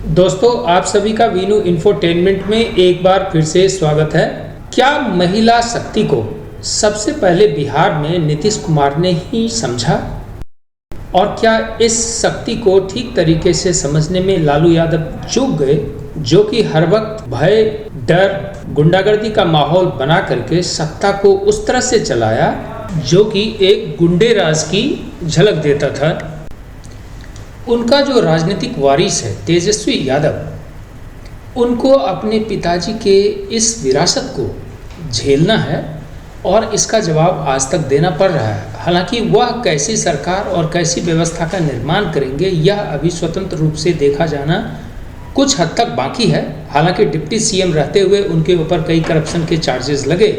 दोस्तों, आप सभी का वीनू इंफोटेनमेंट में एक बार फिर से स्वागत है। क्या महिला शक्ति को सबसे पहले बिहार में नीतीश कुमार ने ही समझा? और क्या इस शक्ति को ठीक तरीके से समझने में लालू यादव चूक गए, जो कि हर वक्त भय, डर, गुंडागर्दी का माहौल बना करके सत्ता को उस तरह से चलाया जो कि एक गुंडे राज की झलक देता था। उनका जो राजनीतिक वारिस है तेजस्वी यादव, उनको अपने पिताजी के इस विरासत को झेलना है और इसका जवाब आज तक देना पड़ रहा है। हालांकि वह कैसी सरकार और कैसी व्यवस्था का निर्माण करेंगे, यह अभी स्वतंत्र रूप से देखा जाना कुछ हद तक बाकी है। हालांकि डिप्टी सीएम रहते हुए उनके ऊपर कई करप्शन के चार्जेस लगे,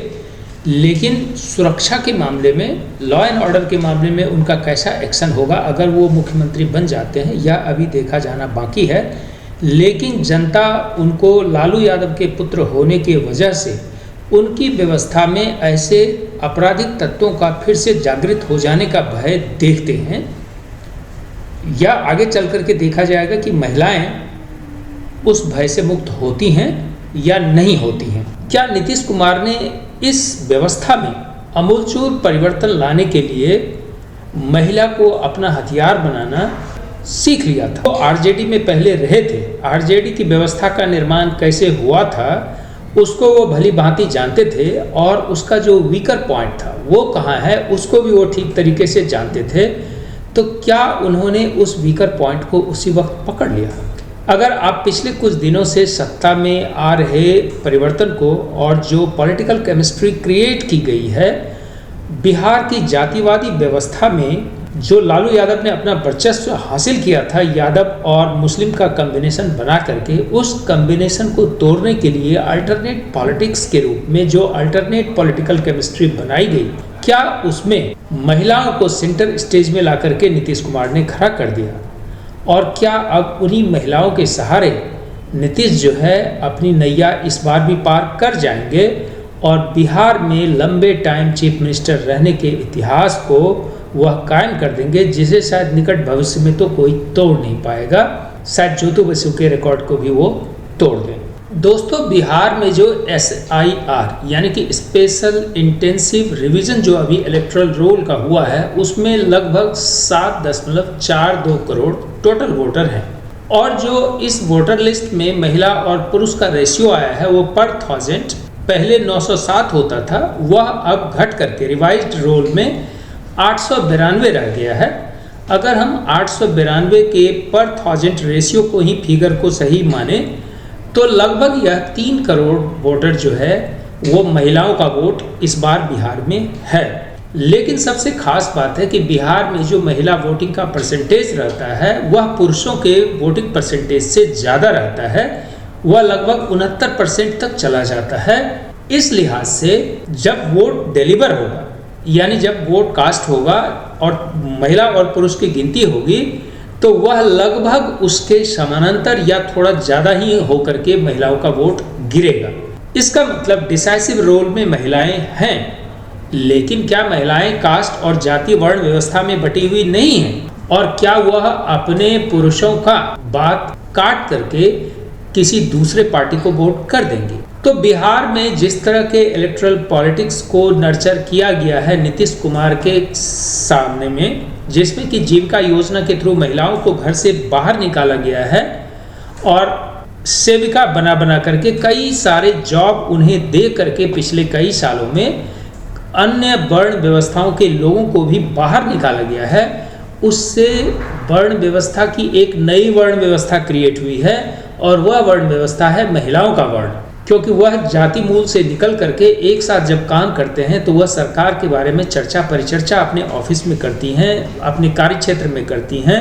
लेकिन सुरक्षा के मामले में, लॉ एंड ऑर्डर के मामले में उनका कैसा एक्शन होगा अगर वो मुख्यमंत्री बन जाते हैं, यह अभी देखा जाना बाकी है। लेकिन जनता उनको लालू यादव के पुत्र होने की वजह से उनकी व्यवस्था में ऐसे आपराधिक तत्वों का फिर से जागृत हो जाने का भय देखते हैं। या आगे चल करके देखा जाएगा कि महिलाएं उस भय से मुक्त होती हैं या नहीं होती हैं। क्या नीतीश कुमार ने इस व्यवस्था में अमूलचूल परिवर्तन लाने के लिए महिला को अपना हथियार बनाना सीख लिया था? वो आरजेडी में पहले रहे थे, आरजेडी की व्यवस्था का निर्माण कैसे हुआ था उसको वो भली भांति जानते थे, और उसका जो वीकर पॉइंट था वो कहाँ है उसको भी वो ठीक तरीके से जानते थे। तो क्या उन्होंने उस वीकर पॉइंट को उसी वक्त पकड़ लिया? अगर आप पिछले कुछ दिनों से सत्ता में आ रहे परिवर्तन को और जो पॉलिटिकल केमिस्ट्री क्रिएट की गई है बिहार की जातिवादी व्यवस्था में, जो लालू यादव ने अपना वर्चस्व हासिल किया था यादव और मुस्लिम का कॉम्बिनेशन बना करके, उस कॉम्बिनेशन को तोड़ने के लिए अल्टरनेट पॉलिटिक्स के रूप में जो अल्टरनेट पॉलिटिकल केमिस्ट्री बनाई गई, क्या उसमें महिलाओं को सेंटर स्टेज में ला करके नीतीश कुमार ने खड़ा कर दिया? और क्या अब उन्हीं महिलाओं के सहारे नीतीश जो है अपनी नैया इस बार भी पार कर जाएंगे और बिहार में लंबे टाइम चीफ मिनिस्टर रहने के इतिहास को वह कायम कर देंगे, जिसे शायद निकट भविष्य में तो कोई तोड़ नहीं पाएगा। शायद ज्योति बसु के रिकॉर्ड को भी वो तोड़ दें। दोस्तों, बिहार में जो SIR यानी कि स्पेशल इंटेंसिव रिवीजन जो अभी इलेक्टोरल रोल का हुआ है, उसमें लगभग 7.42 करोड़ टोटल वोटर हैं। और जो इस वोटर लिस्ट में महिला और पुरुष का रेशियो आया है वो पर 1000 पहले 907 होता था, वह अब घट करके रिवाइज्ड रोल में 892 रह गया है। अगर हम 892 के पर 1000 रेशियो को ही फिगर को सही माने तो लगभग यह 3 करोड़ वोटर जो है वो महिलाओं का वोट इस बार बिहार में है। लेकिन सबसे खास बात है कि बिहार में जो महिला वोटिंग का परसेंटेज रहता है वह पुरुषों के वोटिंग परसेंटेज से ज़्यादा रहता है, वह लगभग 69% तक चला जाता है। इस लिहाज से जब वोट डिलीवर होगा, यानी जब वोट कास्ट होगा और महिला और पुरुष की गिनती होगी, तो वह लगभग उसके समानांतर या थोड़ा ज़्यादा ही होकर के महिलाओं का वोट गिरेगा। इसका मतलब डिसाइसिव रोल में महिलाएं हैं। लेकिन क्या महिलाएं कास्ट और जाति वर्ण व्यवस्था में बटी हुई नहीं हैं? और क्या वह अपने पुरुषों का बात काट करके किसी दूसरे पार्टी को वोट कर देंगे? तो बिहार में जिस तरह के इलेक्टोरल पॉलिटिक्स को नर्चर किया गया है नीतीश कुमार के सामने में, जिसमें कि जीविका योजना के थ्रू महिलाओं को घर से बाहर निकाला गया है और सेविका बना बना करके कई सारे जॉब उन्हें दे करके पिछले कई सालों में अन्य वर्ण व्यवस्थाओं के लोगों को भी बाहर निकाला गया है, उससे वर्ण व्यवस्था की एक नई वर्ण व्यवस्था क्रिएट हुई है। और वह वर्ण व्यवस्था है महिलाओं का वर्ण, क्योंकि वह जाति मूल से निकल करके एक साथ जब काम करते हैं तो वह सरकार के बारे में चर्चा परिचर्चा अपने ऑफिस में करती हैं, अपने कार्य क्षेत्र में करती हैं,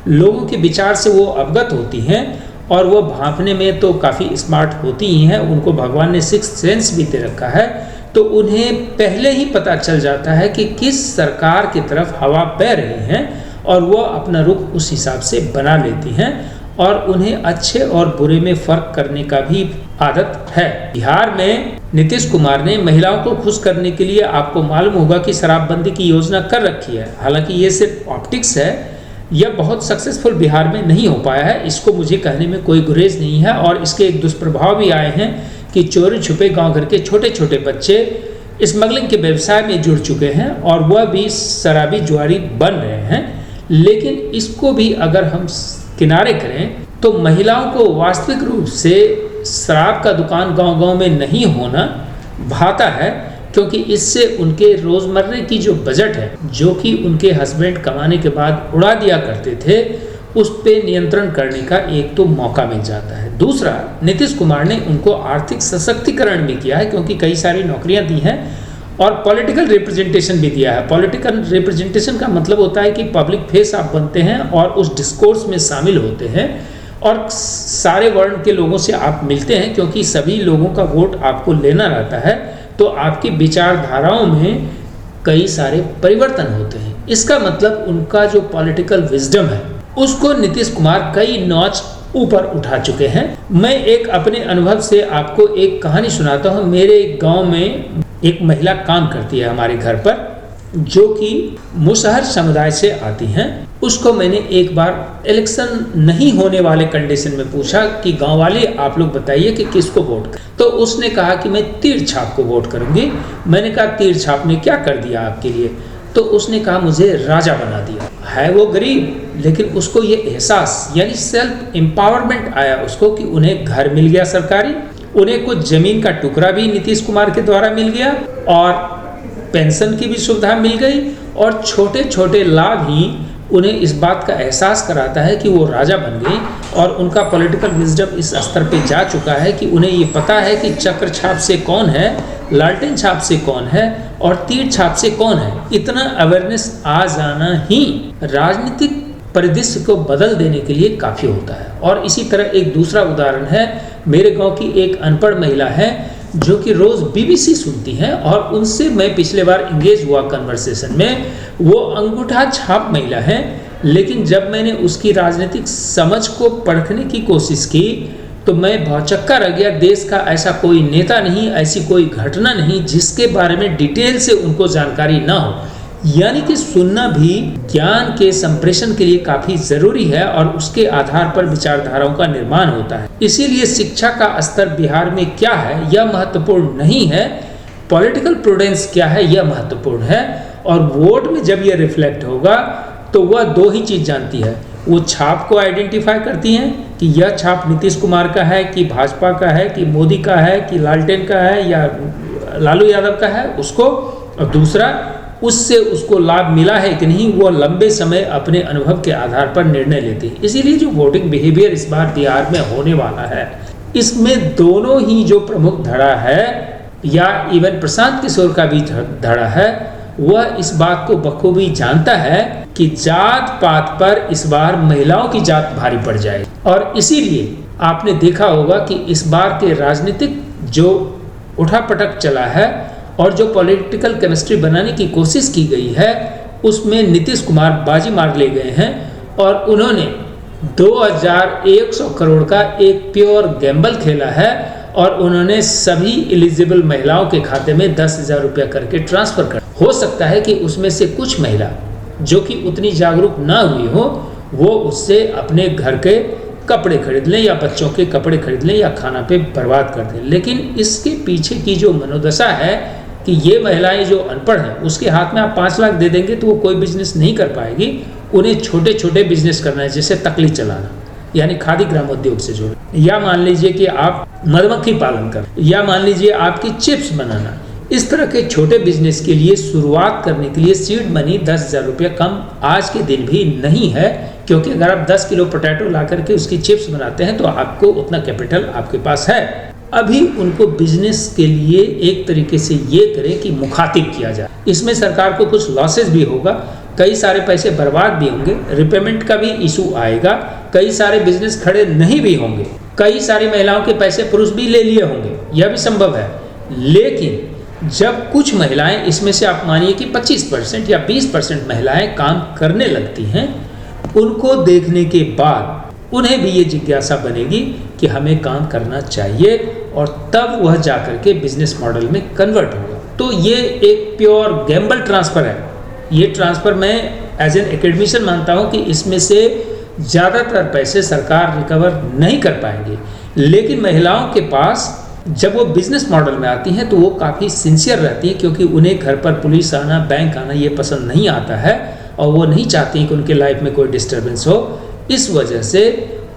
लोगों के विचार से वो अवगत होती हैं और वो भांपने में तो काफ़ी स्मार्ट होती ही हैं। उनको भगवान ने सिक्स्थ सेंस भी दे रखा है, तो उन्हें पहले ही पता चल जाता है कि किस सरकार की तरफ हवा बह रही है और वो अपना रुख उस हिसाब से बना लेती हैं और उन्हें अच्छे और बुरे में फर्क करने का भी आदत है। बिहार में नीतीश कुमार ने महिलाओं को खुश करने के लिए, आपको मालूम होगा कि शराबबंदी की योजना कर रखी है। हालांकि ये सिर्फ ऑप्टिक्स है, यह बहुत सक्सेसफुल बिहार में नहीं हो पाया है, इसको मुझे कहने में कोई गुरेज नहीं है। और इसके एक दुष्प्रभाव भी आए हैं कि चोरी छुपे गांव घर के छोटे छोटे बच्चे स्मगलिंग के व्यवसाय में जुड़ चुके हैं और वह भी शराबी जुआरी बन रहे हैं। लेकिन इसको भी अगर हम किनारे करें तो महिलाओं को वास्तविक रूप से शराब का दुकान गांव-गांव में नहीं होना भाता है, क्योंकि इससे उनके रोज़मर्रे की जो बजट है, जो कि उनके हस्बैंड कमाने के बाद उड़ा दिया करते थे, उस पे नियंत्रण करने का एक तो मौका मिल जाता है। दूसरा, नीतीश कुमार ने उनको आर्थिक सशक्तिकरण भी किया है, क्योंकि कई सारी नौकरियां दी हैं और पॉलिटिकल रिप्रेजेंटेशन भी दिया है। पॉलिटिकल रिप्रेजेंटेशन का मतलब होता है कि पब्लिक फेस आप बनते हैं और उस डिस्कोर्स में शामिल होते हैं और सारे वर्ण के लोगों से आप मिलते हैं, क्योंकि सभी लोगों का वोट आपको लेना रहता है, तो आपकी विचारधाराओं में कई सारे परिवर्तन होते हैं। इसका मतलब उनका जो पॉलिटिकल विजडम है उसको नीतीश कुमार कई नॉच ऊपर उठा चुके हैं। मैं एक अपने अनुभव से आपको एक कहानी सुनाता हूँ। मेरे गांव में एक महिला काम करती है हमारे घर पर, जो कि मुसहर समुदाय से आती हैं। उसको मैंने एक बार इलेक्शन नहीं होने वाले कंडीशन में पूछा कि गांव वाले आप लोग बताइए कि किसको वोट करें, तो उसने कहा कि मैं तीर छाप को वोट करूंगी। मैंने कहा तीर छाप ने क्या कर दिया आपके लिए? तो उसने कहा मुझे राजा बना दिया। है वो गरीब, लेकिन उसको ये एहसास यानी सेल्फ एम्पावरमेंट आया उसको कि उन्हें घर मिल गया सरकारी, उन्हें कुछ जमीन का टुकड़ा भी नीतीश कुमार के द्वारा मिल गया और पेंशन की भी सुविधा मिल गई और छोटे छोटे लाभ ही उन्हें इस बात का एहसास कराता है कि वो राजा बन गई। और उनका पॉलिटिकल विजडम इस स्तर पे जा चुका है कि उन्हें ये पता है कि चक्र छाप से कौन है, लालटेन छाप से कौन है और तीर छाप से कौन है। इतना अवेयरनेस आ जाना ही राजनीतिक परिदृश्य को बदल देने के लिए काफ़ी होता है। और इसी तरह एक दूसरा उदाहरण है, मेरे गांव की एक अनपढ़ महिला है जो कि रोज़ बीबीसी सुनती हैं और उनसे मैं पिछले बार इंगेज हुआ कन्वर्सेशन में। वो अंगूठा छाप महिला है, लेकिन जब मैंने उसकी राजनीतिक समझ को परखने की कोशिश की तो मैं भौचक्का रह गया। देश का ऐसा कोई नेता नहीं, ऐसी कोई घटना नहीं जिसके बारे में डिटेल से उनको जानकारी ना हो। यानी कि सुनना भी ज्ञान के संप्रेषण के लिए काफ़ी ज़रूरी है और उसके आधार पर विचारधाराओं का निर्माण होता है। इसीलिए शिक्षा का स्तर बिहार में क्या है यह महत्वपूर्ण नहीं है, पॉलिटिकल प्रूडेंस क्या है यह महत्वपूर्ण है। और वोट में जब यह रिफ्लेक्ट होगा तो वह दो ही चीज़ जानती है, वो छाप को आइडेंटिफाई करती हैं कि यह छाप नीतीश कुमार का है कि भाजपा का है कि मोदी का है कि लालटेन का है या लालू यादव का है उसको, और दूसरा उससे उसको लाभ मिला है कि नहीं, वो लंबे समय अपने अनुभव के आधार पर निर्णय लेती है। इसीलिए जो वोटिंग बिहेवियर इस बार बिहार में होने वाला है, इसमें दोनों ही जो प्रमुख धड़ा है या इवन प्रशांत किशोर का भी धड़ा है, वह इस बात को बखूबी जानता है कि जात पात पर इस बार महिलाओं की जात भारी पड़ जाए। और इसीलिए आपने देखा होगा कि इस बार के राजनीतिक जो उठापटक चला है और जो पॉलिटिकल केमिस्ट्री बनाने की कोशिश की गई है, उसमें नीतीश कुमार बाजी मार ले गए हैं और उन्होंने 2100 करोड़ का एक प्योर गैम्बल खेला है और उन्होंने सभी एलिजिबल महिलाओं के खाते में 10,000 रुपया करके ट्रांसफर कर। हो सकता है कि उसमें से कुछ महिला जो कि उतनी जागरूक ना हुई हो, वो उससे अपने घर के कपड़े खरीद लें या बच्चों के कपड़े खरीद लें या खाना पे बर्बाद कर दें। लेकिन इसके पीछे की जो मनोदशा है कि ये महिलाएं जो अनपढ़ हैं उसके हाथ में आप 5 लाख दे देंगे तो वो कोई बिजनेस नहीं कर पाएगी। उन्हें छोटे छोटे बिजनेस करना है, जैसे तकली चलाना यानी खादी ग्रामोद्योग से जुड़े, या मान लीजिए कि आप मधुमक्खी पालन कर, या मान लीजिए आपकी चिप्स बनाना। इस तरह के छोटे बिजनेस के लिए शुरुआत करने के लिए सीड मनी 10,000 रुपया कम आज के दिन भी नहीं है, क्योंकि अगर आप 10 किलो पोटैटो ला करके उसकी चिप्स बनाते हैं तो आपको उतना कैपिटल आपके पास है। अभी उनको बिजनेस के लिए एक तरीके से ये करें कि मुखातिब किया जाए। इसमें सरकार को कुछ लॉसेस भी होगा, कई सारे पैसे बर्बाद भी होंगे, रिपेमेंट का भी इशू आएगा, कई सारे बिजनेस खड़े नहीं भी होंगे, कई सारी महिलाओं के पैसे पुरुष भी ले लिए होंगे, यह भी संभव है। लेकिन जब कुछ महिलाएं, इसमें से आप मानिए कि 25% या 20% महिलाएं काम करने लगती हैं, उनको देखने के बाद उन्हें भी ये जिज्ञासा बनेगी कि हमें काम करना चाहिए और तब वह जाकर के बिजनेस मॉडल में कन्वर्ट होगा। तो ये एक प्योर गैम्बल ट्रांसफ़र है। ये ट्रांसफ़र मैं एज एन एकेडमिशियन मानता हूँ कि इसमें से ज़्यादातर पैसे सरकार रिकवर नहीं कर पाएंगे, लेकिन महिलाओं के पास जब वो बिजनेस मॉडल में आती हैं तो वो काफ़ी सिंसियर रहती हैं, क्योंकि उन्हें घर पर पुलिस आना, बैंक आना ये पसंद नहीं आता है और वो नहीं चाहती कि उनके लाइफ में कोई डिस्टर्बेंस हो। इस वजह से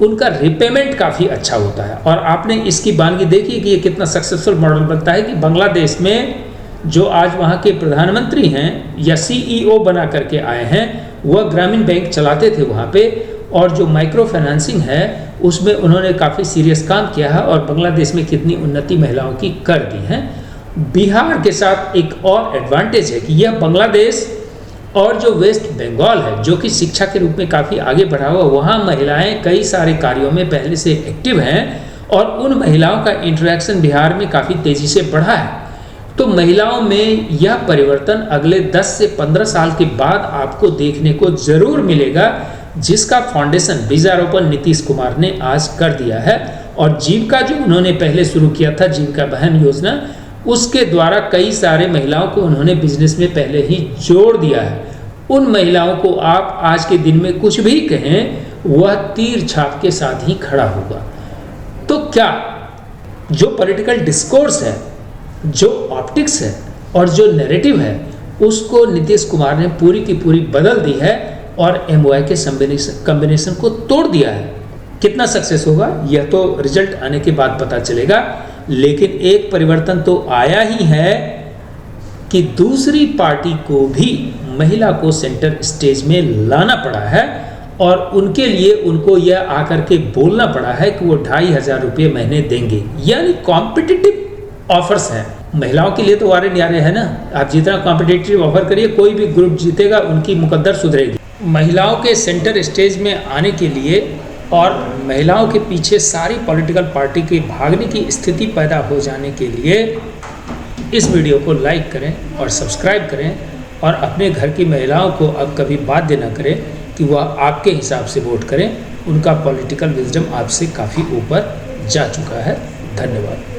उनका रिपेमेंट काफ़ी अच्छा होता है। और आपने इसकी बानगी देखी कि ये कितना सक्सेसफुल मॉडल बनता है कि बांग्लादेश में जो आज वहाँ के प्रधानमंत्री हैं या CEO बना करके आए हैं, वह ग्रामीण बैंक चलाते थे वहाँ पे, और जो माइक्रो फाइनेंसिंग है उसमें उन्होंने काफ़ी सीरियस काम किया है और बांग्लादेश में कितनी उन्नति महिलाओं की कर दी है। बिहार के साथ एक और एडवांटेज है कि यह बांग्लादेश और जो वेस्ट बंगाल है, जो कि शिक्षा के रूप में काफ़ी आगे बढ़ा हुआ, वहाँ महिलाएं कई सारे कार्यों में पहले से एक्टिव हैं और उन महिलाओं का इंटरेक्शन बिहार में काफ़ी तेज़ी से बढ़ा है। तो महिलाओं में यह परिवर्तन अगले 10 से 15 साल के बाद आपको देखने को ज़रूर मिलेगा, जिसका फाउंडेशन बीजारोपण नीतीश कुमार ने आज कर दिया है। और जीविका जो उन्होंने पहले शुरू किया था, जीविका बहन योजना, उसके द्वारा कई सारे महिलाओं को उन्होंने बिजनेस में पहले ही जोड़ दिया है। उन महिलाओं को आप आज के दिन में कुछ भी कहें, वह तीर छाप के साथ ही खड़ा होगा। तो क्या जो पॉलिटिकल डिस्कोर्स है, जो ऑप्टिक्स है और जो नैरेटिव है, उसको नीतीश कुमार ने पूरी की पूरी बदल दी है और MOI के कॉम्बिनेशन को तोड़ दिया है। कितना सक्सेस होगा यह तो रिजल्ट आने के बाद पता चलेगा, लेकिन एक परिवर्तन तो आया ही है कि दूसरी पार्टी को भी महिला को सेंटर स्टेज में लाना पड़ा है और उनके लिए उनको यह आकर के बोलना पड़ा है कि वो 2,500 रुपये महीने देंगे। यानी कॉम्पिटिटिव ऑफर्स हैं महिलाओं के लिए, तो वारे न्यारे है ना। आप जितना कॉम्पिटिटिव ऑफर करिए, कोई भी ग्रुप जीतेगा, उनकी मुकद्दर सुधरेगी। महिलाओं के सेंटर स्टेज में आने के लिए और महिलाओं के पीछे सारी पॉलिटिकल पार्टी के भागने की स्थिति पैदा हो जाने के लिए इस वीडियो को लाइक करें और सब्सक्राइब करें और अपने घर की महिलाओं को अब कभी बाध्य न करें कि वह आपके हिसाब से वोट करें। उनका पॉलिटिकल विजडम आपसे काफ़ी ऊपर जा चुका है। धन्यवाद।